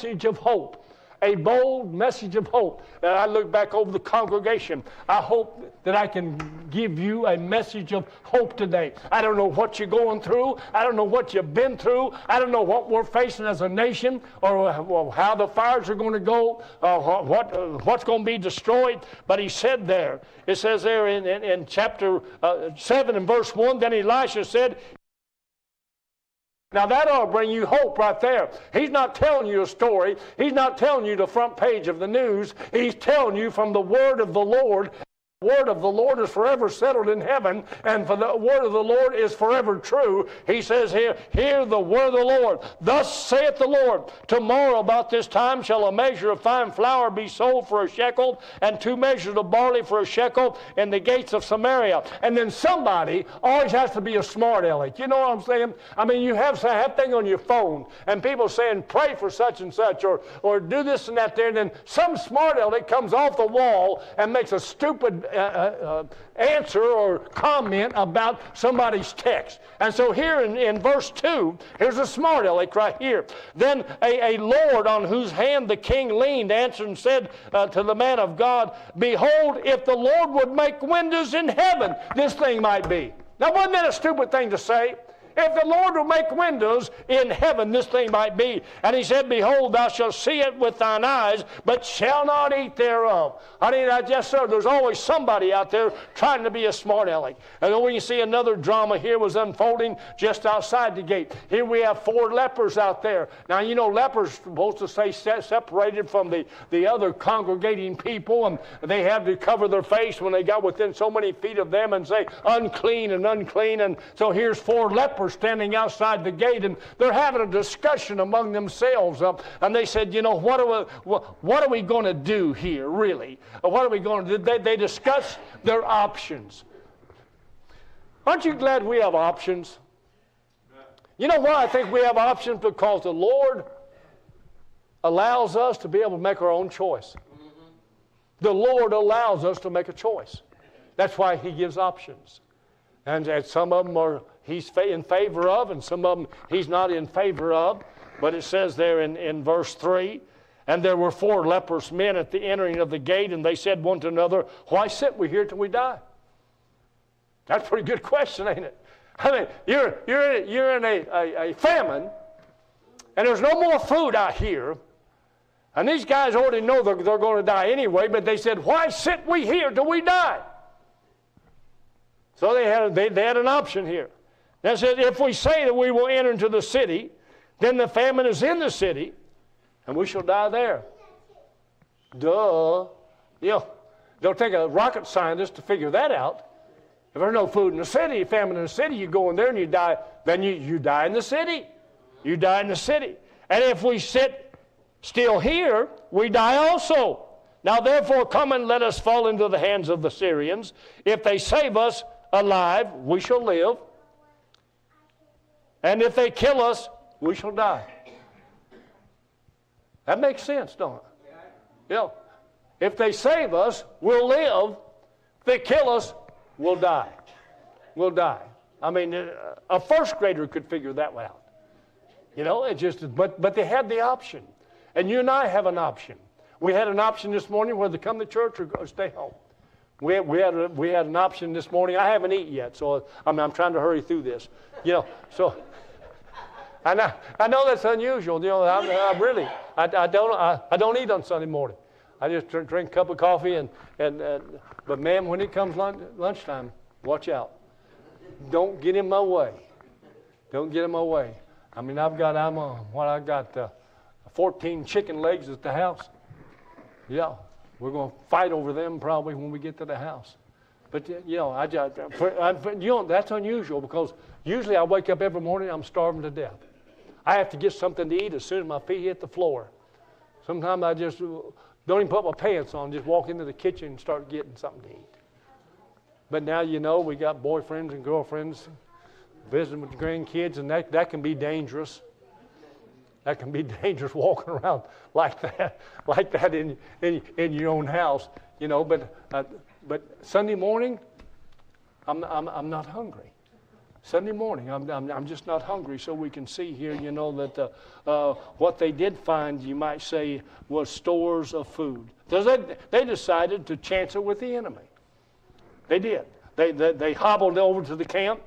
message of hope. A bold message of hope. And I look back over the congregation. I hope that I can give you a message of hope today. I don't know what you're going through. I don't know what you've been through. I don't know what we're facing as a nation, or how the fires are going to go, what's going to be destroyed. But he said there, it says there in chapter 7 and verse 1, then Elisha said, now that ought to bring you hope right there. He's not telling you a story. He's not telling you the front page of the news. He's telling you from the word of the Lord. The word of the Lord is forever settled in heaven, and for the word of the Lord is forever true. He says here, hear the word of the Lord. Thus saith the Lord, tomorrow about this time shall a measure of fine flour be sold for a shekel, and 2 measures of barley for a shekel in the gates of Samaria. And then somebody always has to be a smart aleck. You know what I'm saying? I mean, you have that thing on your phone, and people saying, pray for such and such, or do this and that there, and then some smart aleck comes off the wall and makes a stupid answer or comment about somebody's text. And so here in verse 2, here's a smart aleck right here. Then a Lord on whose hand the king leaned answered and said to the man of God, behold, if the Lord would make windows in heaven, this thing might be. Now, wasn't that a stupid thing to say? If the Lord will make windows in heaven, this thing might be. And he said, behold, thou shalt see it with thine eyes, but shall not eat thereof. Honey, yes, sir, there's always somebody out there trying to be a smart aleck. And then we can see another drama here was unfolding just outside the gate. Here we have 4 lepers out there. Now, you know, lepers are supposed to stay separated from the other congregating people, and they have to cover their face when they got within so many feet of them and say, unclean and unclean. And so here's 4 lepers standing outside the gate, and they're having a discussion among themselves. And they said, you know, what are we going to do here, really? What are we going to do? They discuss their options. Aren't you glad we have options? You know why I think we have options? Because the Lord allows us to be able to make our own choice. The Lord allows us to make a choice. That's why He gives options. And some of them He's in favor of, and some of them He's not in favor of. But it says there in verse 3, and there were 4 leprous men at the entering of the gate, and they said one to another, why sit we here till we die? That's a pretty good question, ain't it? I mean, you're in a famine, and there's no more food out here, and these guys already know they're going to die anyway, but they said, why sit we here till we die? So they had an option here. They said, if we say that we will enter into the city, then the famine is in the city, and we shall die there. Duh. You know, don't take a rocket scientist to figure that out. If there's no food in the city, famine in the city, you go in there and you die, then you die in the city. You die in the city. And if we sit still here, we die also. Now therefore come and let us fall into the hands of the Syrians. If they save us alive, we shall live. And if they kill us, we shall die. That makes sense, don't it? Yeah. If they save us, we'll live. If they kill us, we'll die. We'll die. I mean, a first grader could figure that out. You know, it just, but they had the option. And you and I have an option. We had an option this morning whether to come to church or stay home. We had an option this morning. I haven't eaten yet, so I'm trying to hurry through this. You know, so I know that's unusual. You know, I don't eat on Sunday morning. I just drink a cup of coffee but man, when it comes lunchtime, watch out. Don't get in my way. Don't get in my way. I mean, I've got 14 chicken legs at the house. Yeah. We're going to fight over them probably when we get to the house. But, you know, that's unusual because usually I wake up every morning, I'm starving to death. I have to get something to eat as soon as my feet hit the floor. Sometimes I just don't even put my pants on, just walk into the kitchen and start getting something to eat. But now, you know, we got boyfriends and girlfriends visiting with the grandkids, and that can be dangerous. That can be dangerous walking around like that in your own house, you know. But Sunday morning, I'm not hungry. Sunday morning. I'm just not hungry, so we can see here, you know, that what they did find, you might say, was stores of food. They decided to chance it with the enemy. They did. They hobbled over to the camp,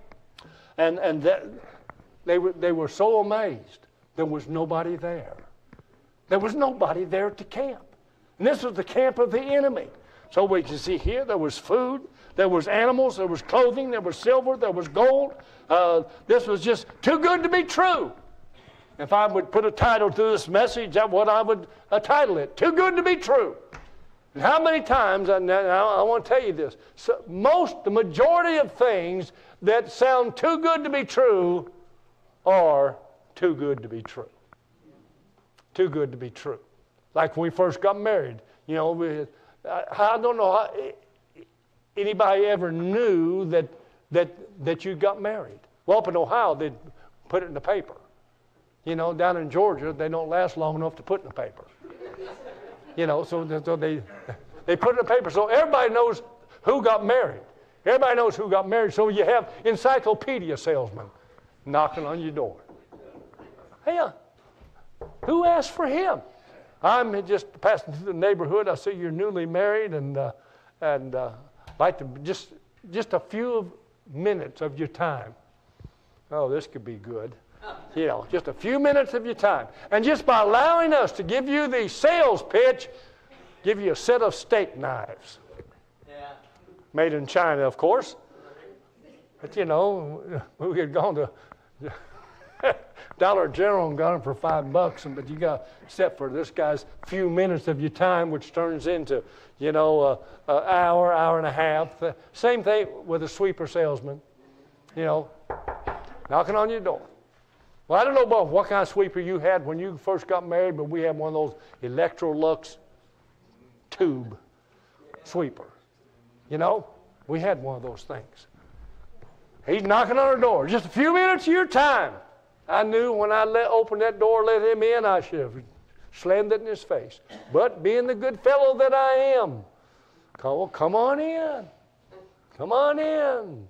and they were so amazed. There was nobody there. There was nobody there to camp. And this was the camp of the enemy. So we can see here there was food, there was animals, there was clothing, there was silver, there was gold. This was just too good to be true. If I would put a title to this message, that's what I would title it, Too Good to Be True. And how many times, I want to tell you this, the majority of things that sound too good to be true are too good to be true. Too good to be true. Like when we first got married, you know, I don't know how anybody ever knew that you got married. Well, up in Ohio, they'd put it in the paper. You know, down in Georgia, they don't last long enough to put in the paper. You know, so they put it in the paper so everybody knows who got married. Everybody knows who got married. So you have encyclopedia salesmen knocking on your door. Hey, who asked for him? I'm just passing through the neighborhood. I see you're newly married, and like to just a few minutes of your time. Oh, this could be good. You know, just a few minutes of your time. And just by allowing us to give you the sales pitch, give you a set of steak knives. Yeah. Made in China, of course. But, you know, we had gone to Dollar General and got them for $5, but you got set for this guy's few minutes of your time, which turns into, you know, an hour and a half. Same thing with a sweeper salesman, you know, knocking on your door. Well, I don't know about what kind of sweeper you had when you first got married, but we had one of those Electrolux tube sweeper. You know, we had one of those things. He's knocking on our door. Just a few minutes of your time. I knew when I opened that door, let him in, I should have slammed it in his face. But being the good fellow that I am, come on in. Come on in.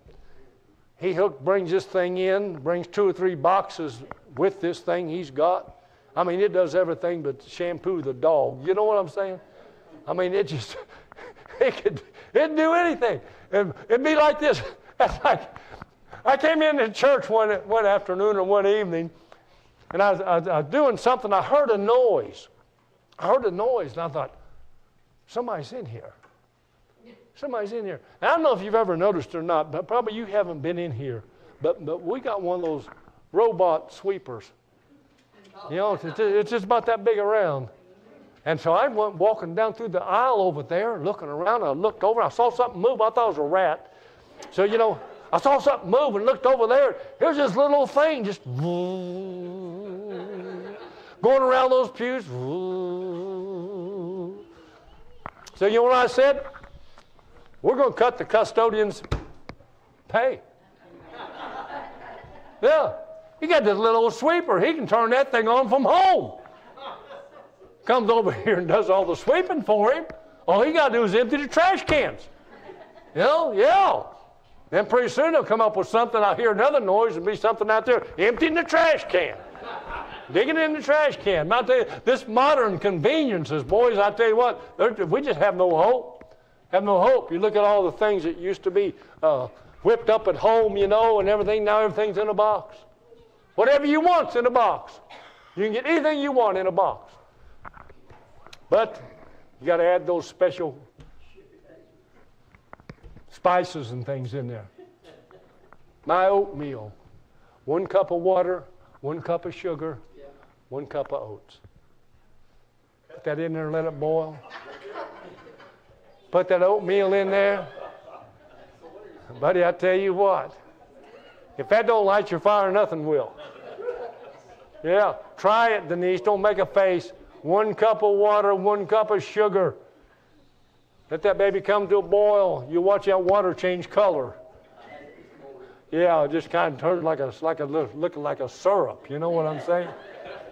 He brings this thing in, brings 2 or 3 boxes with this thing he's got. I mean, it does everything but shampoo the dog. You know what I'm saying? I mean, it'd do anything. It'd be like this. I came into church one afternoon or one evening, and I was doing something. I heard a noise. And I thought, somebody's in here. Somebody's in here. And I don't know if you've ever noticed or not, but probably you haven't been in here. But we got one of those robot sweepers. You know, it's just about that big around. And so I went walking down through the aisle over there, looking around. I looked over. I saw something move. I thought it was a rat. So, you know, I saw something move and looked over there. Here's this little old thing just going around those pews. So, you know what I said? We're going to cut the custodian's pay. Yeah. He got this little old sweeper. He can turn that thing on from home. Comes over here and does all the sweeping for him. All he got to do is empty the trash cans. You know? Yeah. Then pretty soon they'll come up with something. I'll hear another noise and be something out there emptying the trash can. Digging in the trash can. I tell you, this modern conveniences, boys, I tell you what, we just have no hope. Have no hope. You look at all the things that used to be whipped up at home, you know, and everything. Now everything's in a box. Whatever you want's in a box. You can get anything you want in a box. But you got to add those special spices and things in there. My oatmeal, 1 cup of water, 1 cup of sugar, 1 cup of oats. Put that in there and let it boil. Put that oatmeal in there. Buddy, I tell you what, if that don't light your fire, nothing will. Yeah, try it, Denise. Don't make a face. 1 cup of water, 1 cup of sugar. Let that baby come to a boil. You watch that water change color. Yeah, it just kind of turns looking like a syrup. You know what I'm saying?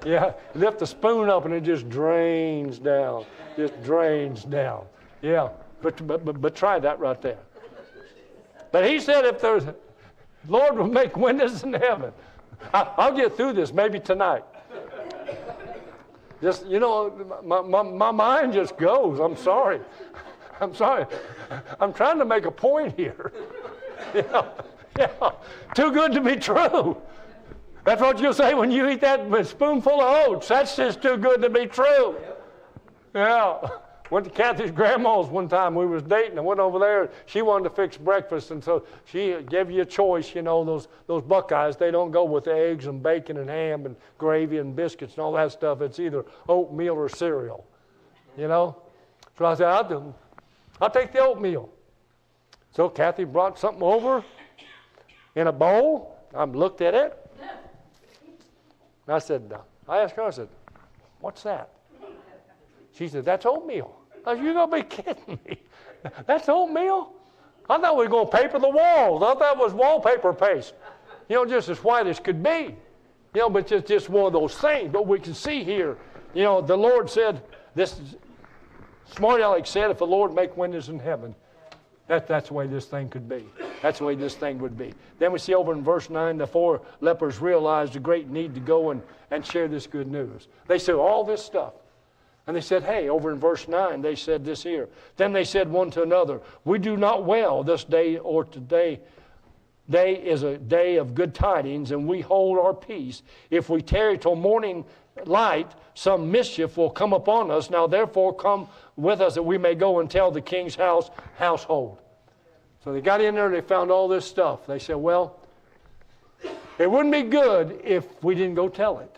Yeah, lift the spoon up and it just drains down. Just drains down. Yeah, but try that right there. But he said if Lord will make windows in heaven. I'll get through this maybe tonight. Just, my mind just goes. I'm sorry. I'm sorry. I'm trying to make a point here. Too good to be true. That's what you'll say when you eat that spoonful of oats. That's just too good to be true. Yeah. Went to Kathy's grandma's one time. We was dating. I went over there. She wanted to fix breakfast, and so she gave you a choice. Those Buckeyes, they don't go with eggs and bacon and ham and gravy and biscuits and all that stuff. It's either oatmeal or cereal. So I said, I'll take the oatmeal. So Kathy brought something over in a bowl. I looked at it. And I asked her, I said, what's that? She said, that's oatmeal. I said, you're going to be kidding me. That's oatmeal? I thought we were going to paper the walls. I thought it was wallpaper paste. Just as white as could be. But just one of those things. But we can see here, the Lord said, Smart Alex said, if the Lord make windows in heaven, that's the way this thing could be. That's the way this thing would be. Then we see over in verse 9, the 4 lepers realized the great need to go and share this good news. They said all this stuff. And they said, hey, over in verse 9, they said this here. Then they said one to another, we do not well this day or today. Day is a day of good tidings, and we hold our peace. If we tarry till morning light, some mischief will come upon us. Now therefore come with us that we may go and tell the king's household. So they got in there and they found all this stuff. They said, well, it wouldn't be good if we didn't go tell it.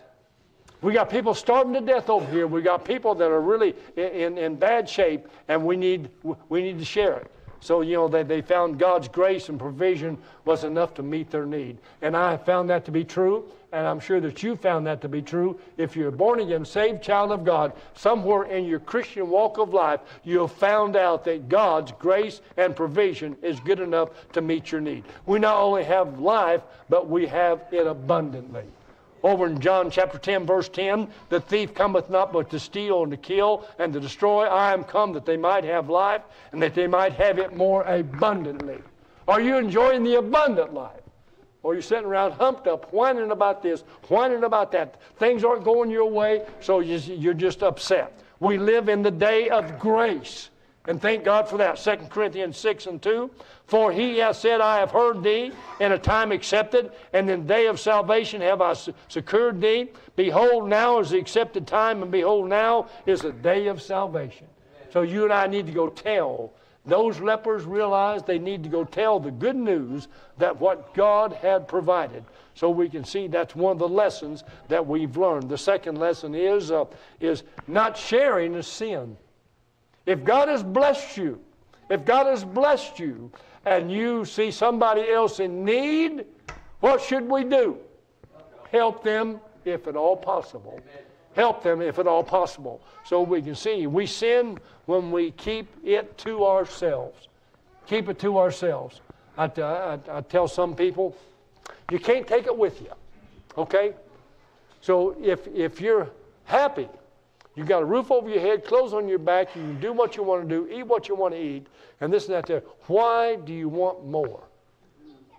We got people starving to death over here. We got people that are really in bad shape, and we need to share it. So, they found God's grace and provision was enough to meet their need. And I found that to be true, and I'm sure that you found that to be true. If you're a born-again, saved child of God, somewhere in your Christian walk of life, you have found out that God's grace and provision is good enough to meet your need. We not only have life, but we have it abundantly. Over in John chapter 10, verse 10, the thief cometh not but to steal and to kill and to destroy. I am come that they might have life and that they might have it more abundantly. Are you enjoying the abundant life? Or are you sitting around humped up, whining about this, whining about that? Things aren't going your way, so you're just upset. We live in the day of grace. And thank God for that. 2 Corinthians 6 and 2. For he hath said, I have heard thee in a time accepted, and in the day of salvation have I secured thee. Behold, now is the accepted time, and behold, now is the day of salvation. So you and I need to go tell. Those lepers realized they need to go tell the good news that what God had provided. So we can see that's one of the lessons that we've learned. The second lesson is not sharing is sin. If God has blessed you, and you see somebody else in need, what should we do? Help them if at all possible. Help them if at all possible. So we can see we sin when we keep it to ourselves. Keep it to ourselves. I tell some people, you can't take it with you. Okay? So if you're happy, you got a roof over your head, clothes on your back, you can do what you want to do, eat what you want to eat, and this and that there. Why do you want more?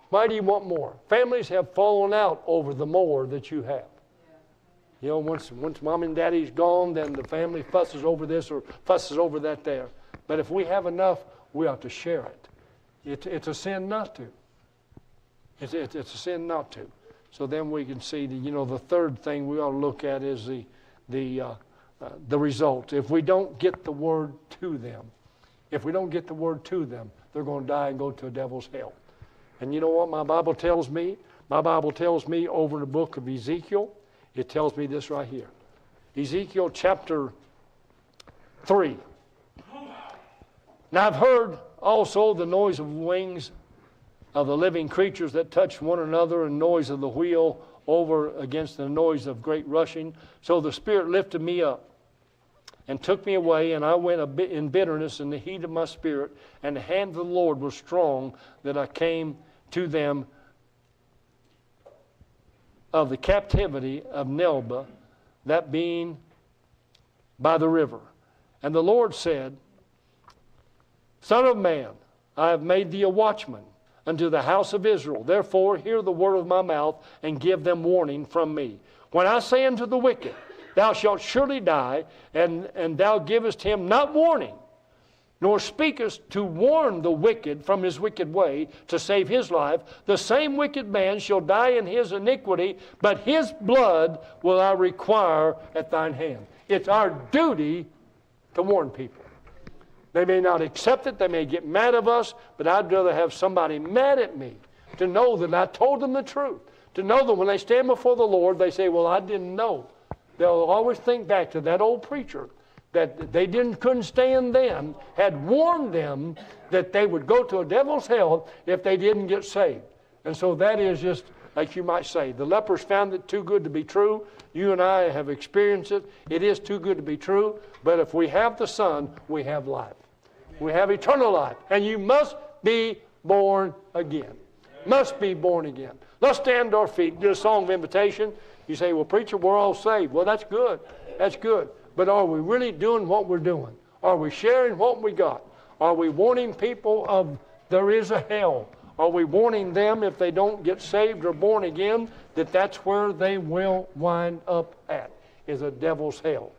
Why do you want more? Families have fallen out over the more that you have. Once mom and daddy's gone, then the family fusses over this or fusses over that there. But if we have enough, we ought to share it. It's a sin not to. It's a sin not to. So then we can see the third thing we ought to look at is the result. If we don't get the word to them, they're going to die and go to a devil's hell. And you know what my Bible tells me? My Bible tells me over in the book of Ezekiel, it tells me this right here. Ezekiel chapter 3. Now I've heard also the noise of wings of the living creatures that touch one another, and noise of the wheel over against the noise of great rushing. So the Spirit lifted me up and took me away, and I went a bit in bitterness in the heat of my spirit, and the hand of the Lord was strong that I came to them of the captivity of Nelba, that being by the river. And the Lord said, Son of man, I have made thee a watchman unto the house of Israel. Therefore hear the word of my mouth, and give them warning from me. When I say unto the wicked, thou shalt surely die, and thou givest him not warning, nor speakest to warn the wicked from his wicked way, to save his life, the same wicked man shall die in his iniquity, but his blood will I require at thine hand. It's our duty to warn people. They may not accept it, they may get mad at us, but I'd rather have somebody mad at me to know that I told them the truth. To know that when they stand before the Lord, they say, well, I didn't know. They'll always think back to that old preacher that they couldn't stand then, had warned them that they would go to a devil's hell if they didn't get saved. And so that is just, like you might say, the lepers found it too good to be true. You and I have experienced it. It is too good to be true. But if we have the Son, we have life. We have eternal life. And you must be born again. Must be born again. Let's stand to our feet, do a song of invitation. You say, well, preacher, we're all saved. Well, that's good. That's good. But are we really doing what we're doing? Are we sharing what we got? Are we warning people of there is a hell? Are we warning them if they don't get saved or born again that that's where they will wind up at, is a devil's hell?